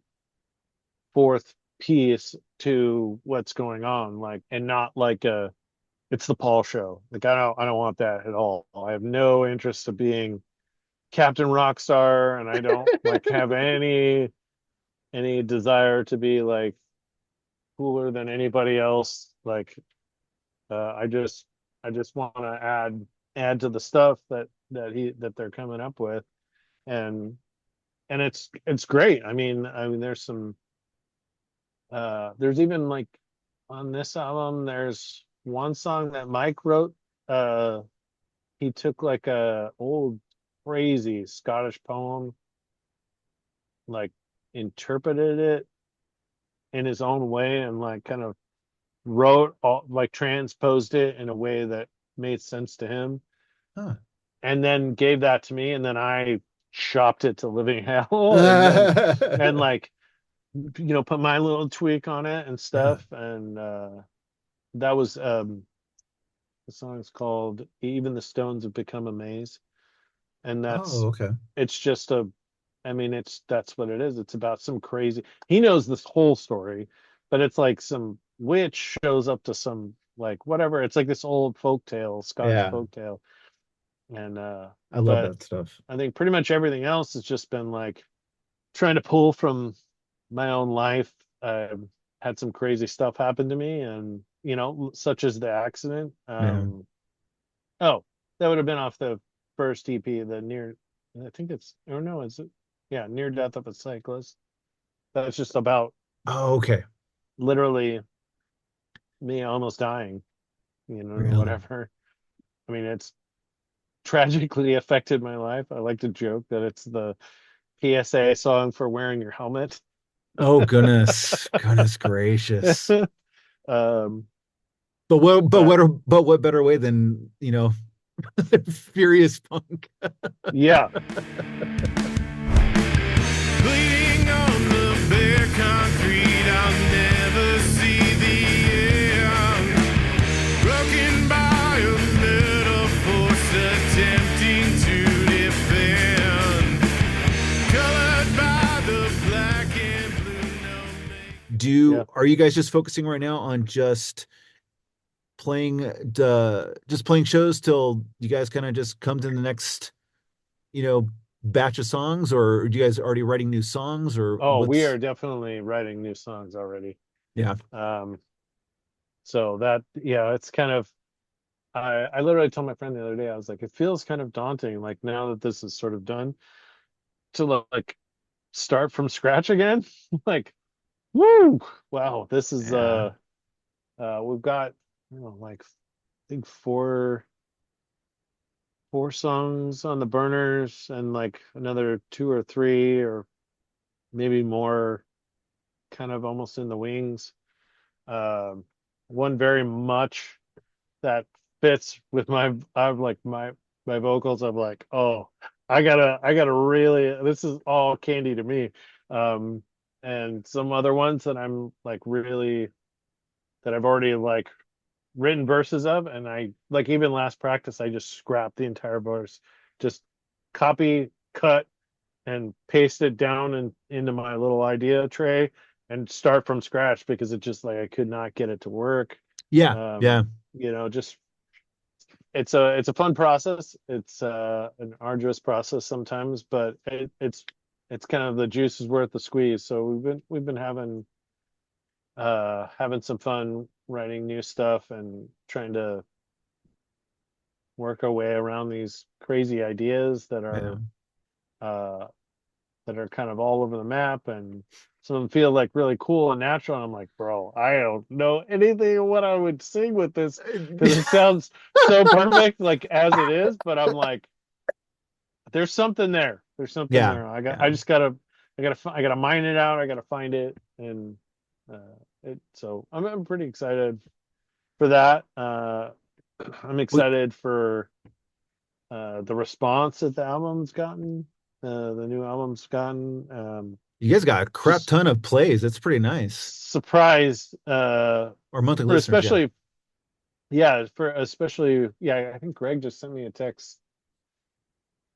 fourth piece to what's going on? Like, and not like it's the Paul show. Like, I don't want that at all. I have no interest of being Captain Rockstar, and I don't like have any desire to be like cooler than anybody else. Like I just want to add to the stuff that they're coming up with, and it's great. I mean there's even like on this album there's one song that Mike wrote. He took like a old crazy Scottish poem, like interpreted it in his own way, and like kind of wrote all like transposed it in a way that made sense to him, Huh. and then gave that to me, and then I chopped it to living hell, and like put my little tweak on it and Yeah. stuff, and that was the song's called Even the Stones Have Become a Maze, and Oh, okay. it's just a I mean that's what it is. It's about some crazy, he knows this whole story, but it's like some witch shows up to some like whatever, it's like this old folk tale, Scottish Yeah, folk tale, and I love but that stuff. I think pretty much everything else has just been like trying to pull from my own life. Had some crazy stuff happen to me, and such as the accident. Yeah. Oh, that would have been off the first EP, the near. I think it's, or no, is it? Yeah, near death of a cyclist. That's just about Oh, okay. literally me almost dying. Really? Whatever. I mean, it's tragically affected my life. I like to joke that it's the PSA song for wearing your helmet. Oh, goodness. Goodness gracious. Um, But but what better way than, Furious Punk? yeah, Bleeding on the bare concrete, I'll never see the end. Broken by a little force attempting to defend. Colored by the black and blue, no make. Are you guys just focusing right now on just playing shows till you guys kind of just come to the next, batch of songs, or are you guys already writing new songs, or Oh, we what's? are definitely writing new songs already. Yeah. So that, yeah, it's kind of, I literally told my friend the other day, I was like, it feels kind of daunting, like now that this is sort of done, to like start from scratch again. Like, woo, wow, this is Yeah. we've got, like I think four songs on the burners, and like another two or three or maybe more kind of almost in the wings. Um, One very much that fits with I'm like my vocals. I'm like, oh, I gotta really, this is all candy to me. Um, and some other ones that I'm like really, that I've already like written verses of, and I like, even last practice I just scrapped the entire verse, just copy, cut, and paste it down and into my little idea tray and start from scratch, because it just like I could not get it to work. Yeah. Um, Yeah. just it's a fun process. It's an arduous process sometimes, but it's kind of the juice is worth the squeeze. So we've been having some fun writing new stuff and trying to work our way around these crazy ideas Yeah. uh that are kind of all over the map, and some of them feel like really cool and natural. And I'm like, bro, I don't know anything of what I would sing with this, because it sounds so perfect like as it is, but I'm like, there's something there. There's something Yeah. there. Yeah. I just I gotta mine it out. I gotta find it, and so I'm pretty excited for that. I'm Well, excited for the response that the album's gotten, the new album's gotten. you guys got a crap Just ton of plays. That's pretty nice. surprised, Or monthly for listeners. Yeah. especially, yeah, for especially, yeah. I think Greg just sent me a text,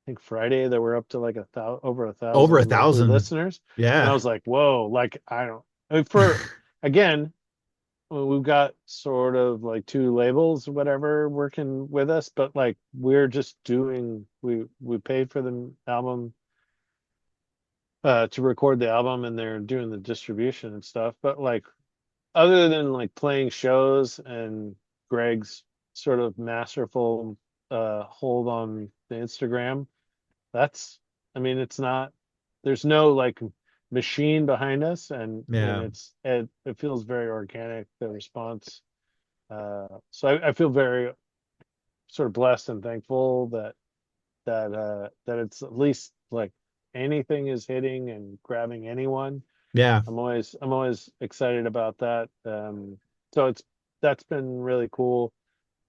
I think Friday, that we're up to like over a Over a thousand monthly thousand. listeners, and I Yeah. was like, whoa, like I don't, I mean, for again, well, we've got sort of like two labels, whatever, working with us, but like we're just doing we paid for the album to record the album, and they're doing the distribution and stuff. But like other than like playing shows and Greg's sort of masterful hold on the Instagram, that's I mean it's not there's no like machine behind us, and Yeah. it feels very organic, the response. So I feel very sort of blessed and thankful that it's at least like anything is hitting and grabbing anyone. Yeah. I'm always excited about that. So that's been really cool.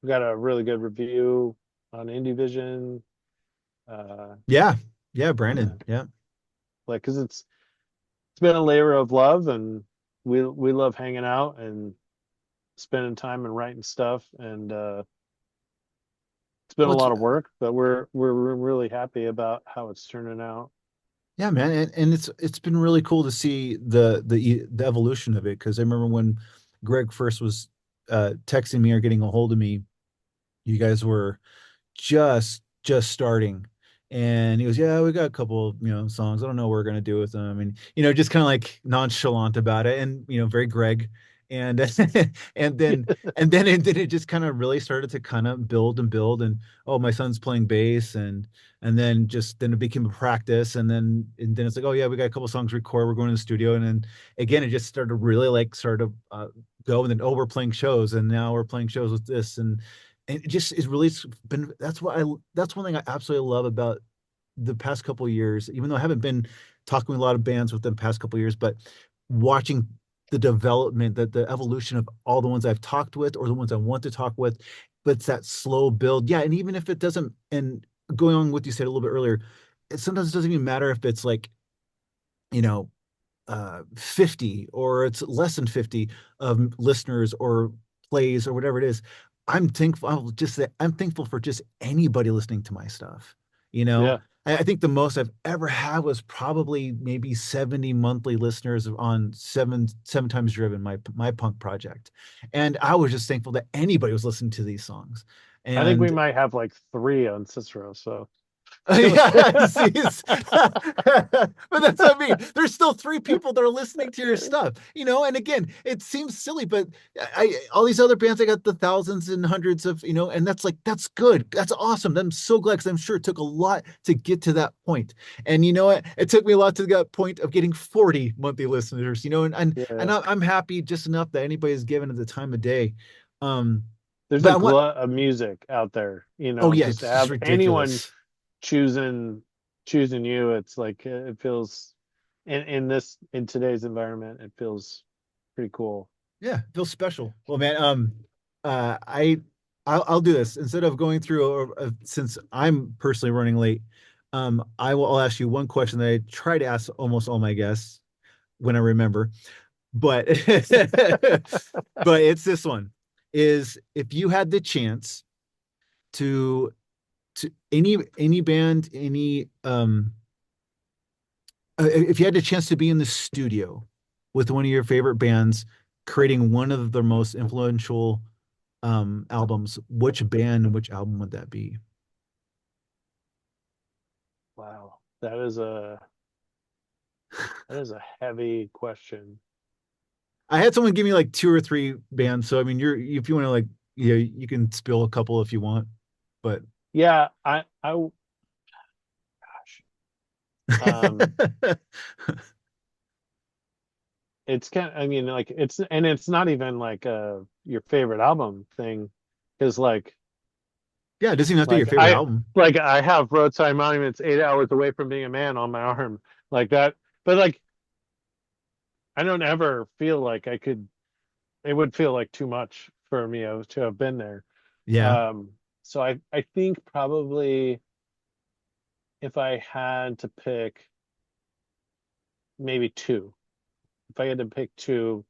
We got a really good review on Indie Vision. Uh, Yeah. Yeah. yeah, Brandon. Yeah. like because it's been a labor of love, and we love hanging out and spending time and writing stuff, and it's been a Well, it's, lot of work, but we're really happy about how it's turning out. yeah, man. And it's been really cool to see the evolution of it. Cause I remember when Greg first was texting me or getting a hold of me, you guys were just starting. And he goes, yeah, we got a couple, songs. I don't know what we're gonna do with them. And just kind of like nonchalant about it, and very Greg. And and then and then it just kind of really started to kind of build and build. And oh, my son's playing bass, and then it became a practice. And then it's like, oh yeah, we got a couple songs record. We're going to the studio. And then again, it just started to really like sort of go. And then oh, we're playing shows, and now we're playing shows with this. And it just is really been that's one thing I absolutely love about the past couple of years, even though I haven't been talking with a lot of bands within the past couple of years, but watching the development, the evolution of all the ones I've talked with or the ones I want to talk with. But it's that slow build. Yeah. And even if it doesn't, and going on what you said a little bit earlier, it sometimes doesn't even matter if it's like, you know, 50 or it's less than 50 of listeners or plays or whatever it is. I'm thankful for just anybody listening to my stuff. You know, Yeah. I think the most I've ever had was probably maybe 70 monthly listeners on seven times driven, my punk project. And I was just thankful that anybody was listening to these songs. I think we And might have like three on Cicero, so yeah, see, but that's what I mean. There's still three people that are listening to your stuff, And again, it seems silly, but all these other bands, I got the thousands and hundreds of, and that's good. That's awesome. I'm so glad because I'm sure it took a lot to get to that point. And you know what? It took me a lot to that point of getting 40 monthly listeners. And yeah. I'm happy just enough that anybody's given it the time of day. Um, There's but a I want. glut of music out there, Oh yeah, just it's to just have anyone ridiculous. choosing you, it's like it feels in today's environment, it feels pretty cool. Yeah, feels special. Well, man, uh, I, I'll do this instead of going through. Since I'm personally running late, I'll ask you one question that I try to ask almost all my guests when I remember, but but it's this one: is if you had the chance to any band, if you had the chance to be in the studio with one of your favorite bands creating one of their most influential albums, which band and which album would that be? Wow, that is a heavy question. I had someone give me like two or three bands, so I mean, if you want to like, you can spill a couple if you want, but Yeah, gosh, um, it's kind of, I mean, like it's not even like your favorite album thing, because yeah, it doesn't even have to be your like favorite I album. like I have Roadside Monuments 8 hours away from being a man on my arm like that, but like I don't ever feel like I could. It would feel like too much for me to have been there. Yeah, Um, so I think probably if I had to pick maybe two, if I had to pick two,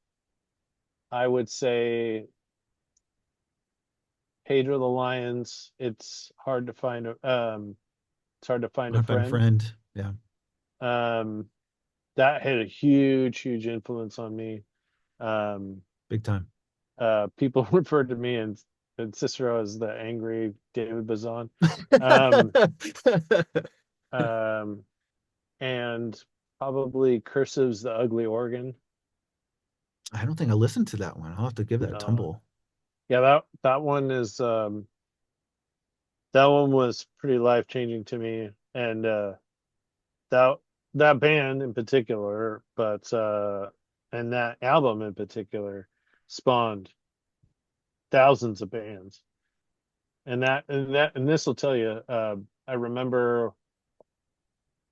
I would say Pedro the Lions. It's hard to find a I'd find a friend. friend. Yeah, Um, that had a huge influence on me. Um, big time. People referred to me and Cicero as the angry David Bazan. Um, um, and probably Cursive's the ugly organ. I don't think I listened to that one. I'll have to give that a Uh, tumble. yeah, that one is that one was pretty life changing to me, and that that band in particular, but and that album in particular spawned thousands of bands. And this will tell you, I remember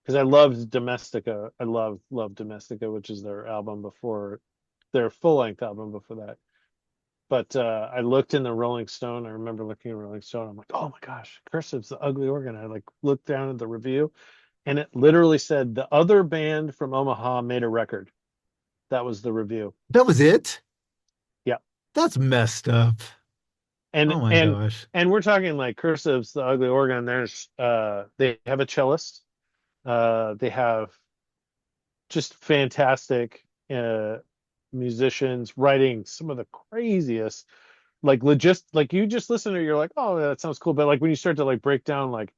because I loved Domestica. I love Domestica, which is their album before their full length album before that. But I looked in the Rolling Stone. I remember looking at Rolling Stone. I'm like, oh my gosh, Cursive's the ugly organ. I like looked down at the review, and it literally said the other band from Omaha made a record. That was the review. That was it? Yeah. That's messed up. And Oh my and gosh. and we're talking like Cursive's the ugly organ. There's they have a cellist. They have just fantastic musicians writing some of the craziest, like you just listen to it, you're like, oh, that sounds cool. But like when you start to like break down, like,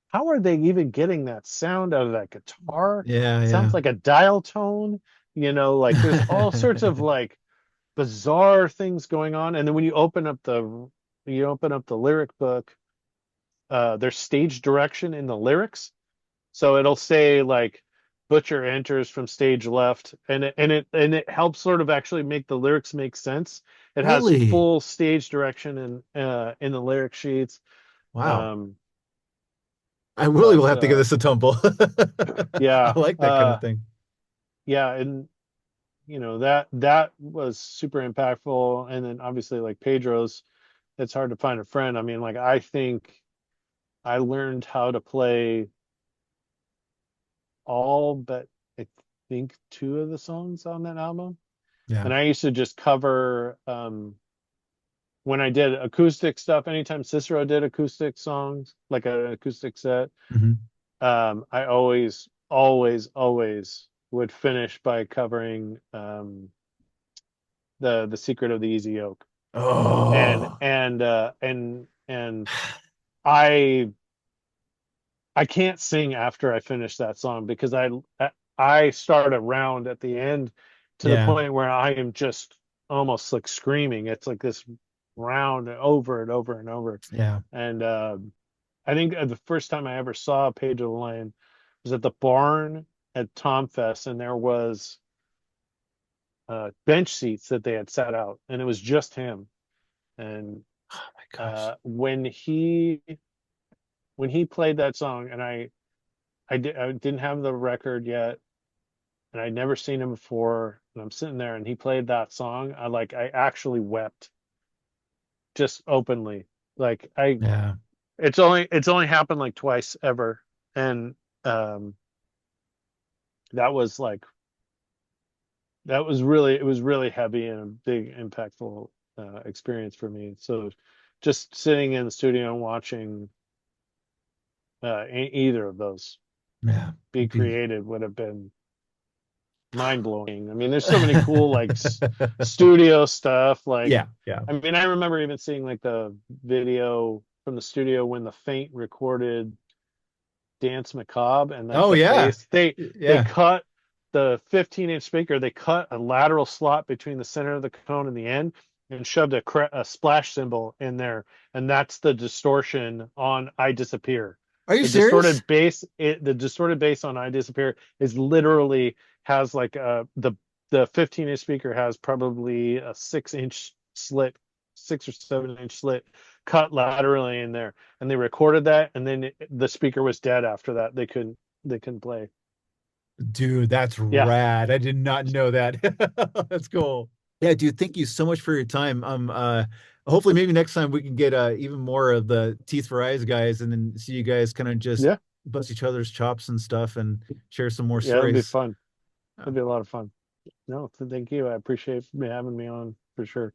how are they even getting that sound out of that guitar? Yeah, It yeah. sounds like a dial tone, like there's all sorts of like bizarre things going on. And then when you open up the lyric book, there's stage direction in the lyrics. So it'll say like Butcher enters from stage left, and it helps sort of actually make the lyrics make sense. It has Really? full stage direction in the lyric sheets. Wow. Um, I really will but have to give this a tumble. I yeah, like that kind of thing. yeah, and that was super impactful. And then obviously like Pedro's, it's hard to find a friend. I mean, like I think I learned how to play all but I think two of the songs on that album. Yeah. And I used to just cover when I did acoustic stuff, anytime Cicero did acoustic songs, like an acoustic set, Mhm. I always would finish by covering the Secret of the Easy Yoke. And Oh. and and I I can't sing after I finish that song because I start around at the end to the Yeah. point where I am just almost like screaming. It's like this round over and over and over. Yeah. And I think the first time I ever saw Pedro the Lion was at the barn at Tom Fest, and there was bench seats that they had set out, and it was just him. And Oh my gosh. when he played that song, and I didn't have the record yet, and I'd never seen him before, and I'm sitting there, and he played that song. I actually wept just openly. Like I, Yeah. it's only happened like twice ever, and um, that was like it was really heavy and a big impactful experience for me. So just sitting in the studio and watching either of those Yeah. be Be- created would have been mind blowing. I mean, there's so many cool like studio stuff. Like, Yeah. Yeah. I mean, I remember even seeing like the video from the studio when the Faint recorded Dance Macabre, and like Oh the yeah. bass, they Yeah. cut the 15-inch speaker. They cut a lateral slot between the center of the cone and the end, and shoved a splash cymbal in there, and that's the distortion on I Disappear. Are you The serious? distorted bass on I Disappear is literally has like the 15-inch speaker has probably a 6-inch slit, 6 or 7-inch slit cut laterally in there, and they recorded that, and then the speaker was dead after that. They couldn't play. Dude, that's Yeah, rad. I did not know that. That's cool. Yeah, dude, thank you so much for your time. Hopefully maybe next time we can get even more of the Teeth for Eyes guys and then see you guys kind of just yeah, bust each other's chops and stuff and share some more yeah. It'll be stories. fun. Uh, It'll be a lot of fun. No, thank you. I appreciate you having me on for sure.